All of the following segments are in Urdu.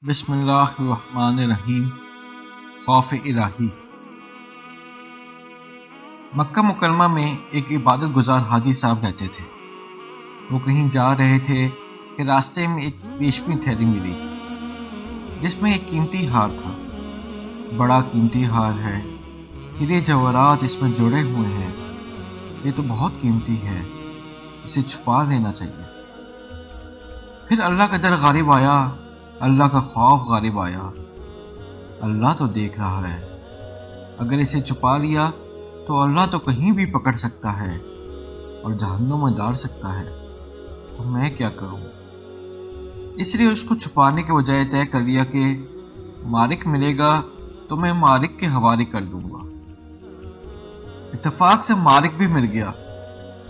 بسم اللہ الرحمن الرحیم۔ خوف الہی۔ مکہ مکرمہ میں ایک عبادت گزار حاجی صاحب رہتے تھے۔ وہ کہیں جا رہے تھے کہ راستے میں ایک ریشمی تھیلی ملی جس میں ایک قیمتی ہار تھا۔ بڑا قیمتی ہار ہے، ہیرے جواہرات اس میں جڑے ہوئے ہیں، یہ تو بہت قیمتی ہے، اسے چھپا لینا چاہیے۔ پھر اللہ کا ڈر غالب آیا، اللہ کا خوف غالب آیا۔ اللہ تو دیکھ رہا ہے، اگر اسے چھپا لیا تو اللہ تو کہیں بھی پکڑ سکتا ہے اور جہنم میں ڈال سکتا ہے، تو میں کیا کروں؟ اس لیے اس کو چھپانے کے بجائے طے کر لیا کہ مالک ملے گا تو میں مالک کے حوالے کر دوں گا۔ اتفاق سے مالک بھی مل گیا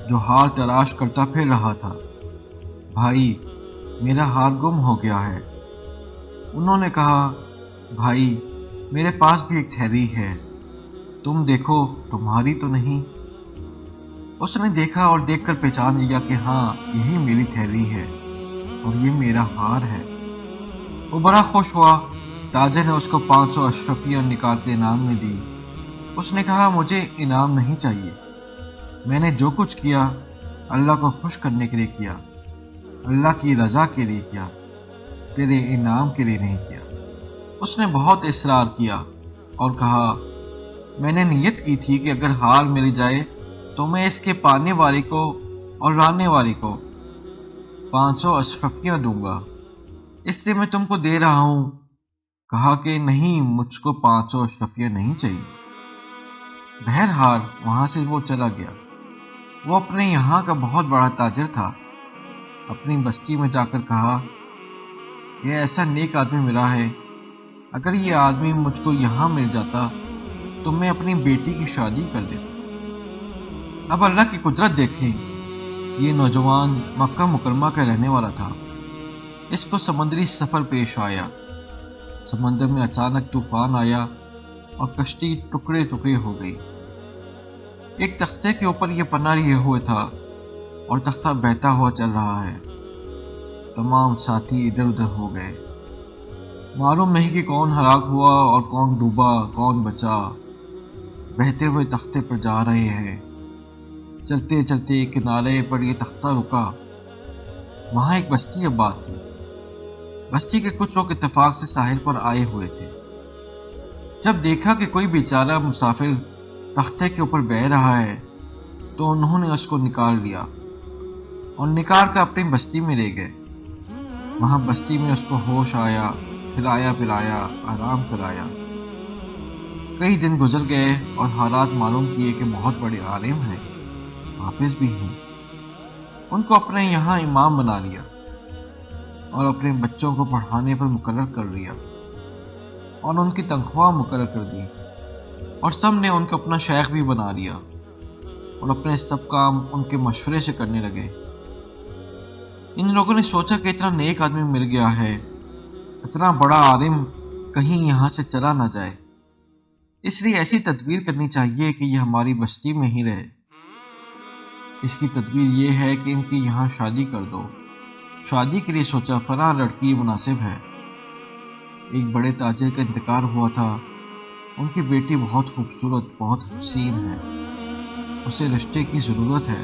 جو ہار تلاش کرتا پھر رہا تھا۔ بھائی، میرا ہار گم ہو گیا ہے۔ انہوں نے کہا، بھائی میرے پاس بھی ایک تھیلی ہے، تم دیکھو تمہاری تو نہیں؟ اس نے دیکھا اور دیکھ کر پہچان لیا کہ ہاں، یہی میری تھیلی ہے اور یہ میرا ہار ہے۔ وہ بڑا خوش ہوا۔ تاجر نے اس کو 500 اشرفیاں نکال کے انعام میں دی۔ اس نے کہا، مجھے انعام نہیں چاہیے، میں نے جو کچھ کیا اللہ کو خوش کرنے کے لیے کیا، اللہ کی رضا کے لیے کیا، تیرے انعام کے لیے نہیں کیا۔ اس نے بہت اصرار کیا اور کہا، میں نے نیت کی تھی کہ اگر ہار مل جائے تو میں اس کے پانے والے کو اور لانے والے کو 500 اشرفیاں دوں گا، اس لیے میں تم کو دے رہا ہوں۔ کہا کہ نہیں، مجھ کو 500 اشرفیاں نہیں چاہیے۔ بہرحال وہاں سے وہ چلا گیا۔ وہ اپنے یہاں کا بہت بڑا تاجر تھا۔ اپنی بستی میں جا کر کہا کہ ایسا نیک آدمی ملا ہے، اگر یہ آدمی مجھ کو یہاں مل جاتا تو میں اپنی بیٹی کی شادی کر دیتا۔ اب اللہ کی قدرت دیکھیں، یہ نوجوان مکہ مکرمہ کا رہنے والا تھا۔ اس کو سمندری سفر پیش آیا۔ سمندر میں اچانک طوفان آیا اور کشتی ٹکڑے ٹکڑے ہو گئی۔ ایک تختے کے اوپر یہ پناہ لیے ہوئے تھا اور تختہ بہتا ہوا چل رہا ہے۔ تمام ساتھی ادھر ادھر ہو گئے، معلوم نہیں کہ کون ہلاک ہوا اور کون ڈوبا، کون بچا۔ بہتے ہوئے تختے پر جا رہے ہیں۔ چلتے چلتے کنارے پر یہ تختہ رکا۔ وہاں ایک بستی آباد تھی۔ بستی کے کچھ لوگ اتفاق سے ساحل پر آئے ہوئے تھے۔ جب دیکھا کہ کوئی بیچارہ مسافر تختے کے اوپر بہہ رہا ہے تو انہوں نے اس کو نکال لیا اور نکال کر اپنی بستی میں لے گئے۔ وہاں بستی میں اس کو ہوش آیا، کھلایا پلایا، آرام کرایا۔ کئی دن گزر گئے اور حالات معلوم کیے کہ بہت بڑے عالم ہیں، حافظ بھی ہیں۔ ان کو اپنے یہاں امام بنا لیا اور اپنے بچوں کو پڑھانے پر مقرر کر لیا اور ان کی تنخواہ مقرر کر دی، اور سب نے ان کو اپنا شیخ بھی بنا لیا اور اپنے سب کام ان کے مشورے سے کرنے لگے۔ ان لوگوں نے سوچا کہ اتنا نیک آدمی مل گیا ہے، اتنا بڑا عالم کہیں یہاں سے چلا نہ جائے، اس لیے ایسی تدبیر کرنی چاہیے کہ یہ ہماری بستی میں ہی رہے۔ اس کی تدبیر یہ ہے کہ ان کی یہاں شادی کر دو۔ شادی کے لیے سوچا فلاں لڑکی مناسب ہے۔ ایک بڑے تاجر کا انتقال ہوا تھا، ان کی بیٹی بہت خوبصورت، بہت حسین ہے، اسے رشتے کی ضرورت ہے۔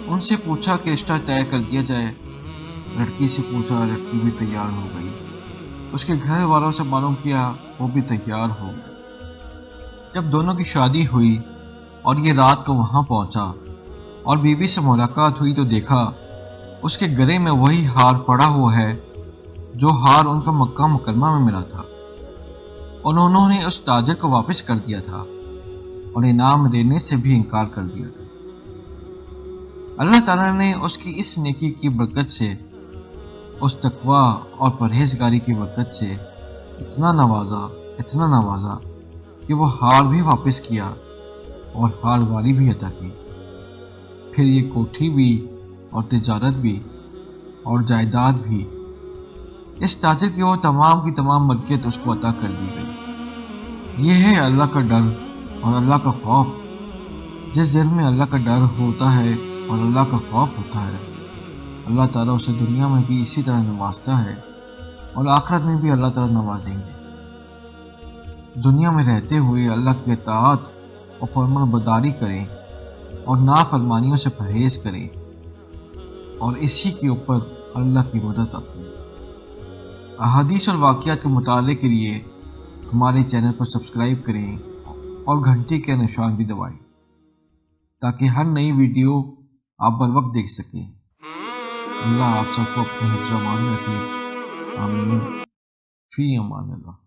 ان سے پوچھا کہ رشتہ طے کر دیا جائے۔ لڑکی سے پوچھا، لڑکی بھی تیار ہو گئی۔ اس کے گھر والوں سے معلوم کیا، وہ بھی تیار ہو گئے۔ جب دونوں کی شادی ہوئی اور یہ رات کو وہاں پہنچا اور بیوی سے ملاقات ہوئی تو دیکھا اس کے گلے میں وہی ہار پڑا ہوا ہے جو ہار ان کو مکہ مکرمہ میں ملا تھا، اور انہوں نے اس تاجر کو واپس کر دیا تھا اور انعام دینے سے بھی انکار کر دیا تھا۔ اللہ تعالیٰ نے اس کی اس نیکی کی برکت سے، اس تقوی اور پرہیزگاری کی برکت سے اتنا نوازا کہ وہ ہار بھی واپس کیا اور ہار والی بھی عطا کی۔ پھر یہ کوٹھی بھی اور تجارت بھی اور جائیداد بھی، اس تاجر کی وہ تمام کی تمام ملکیت اس کو عطا کر دی گئی۔ یہ ہے اللہ کا ڈر اور اللہ کا خوف۔ جس دل میں اللہ کا ڈر ہوتا ہے اور اللہ کا خوف ہوتا ہے، اللہ تعالیٰ اسے دنیا میں بھی اسی طرح نوازتا ہے اور آخرت میں بھی اللہ تعالیٰ نوازیں گے۔ دنیا میں رہتے ہوئے اللہ کی اطاعت اور فرمان برداری کریں اور نافرمانیوں سے پرہیز کریں، اور اسی کے اوپر اللہ کی مدد اپنی۔ احادیث اور واقعات کے مطالعے کے لیے ہمارے چینل کو سبسکرائب کریں اور گھنٹی کے نشان بھی دبائیں تاکہ ہر نئی ویڈیو آپ بر وقت دیکھ سکیں۔ اللہ آپ سب کو اپنے حفظ و امان میں رکھے۔ آمین فی امان اللہ۔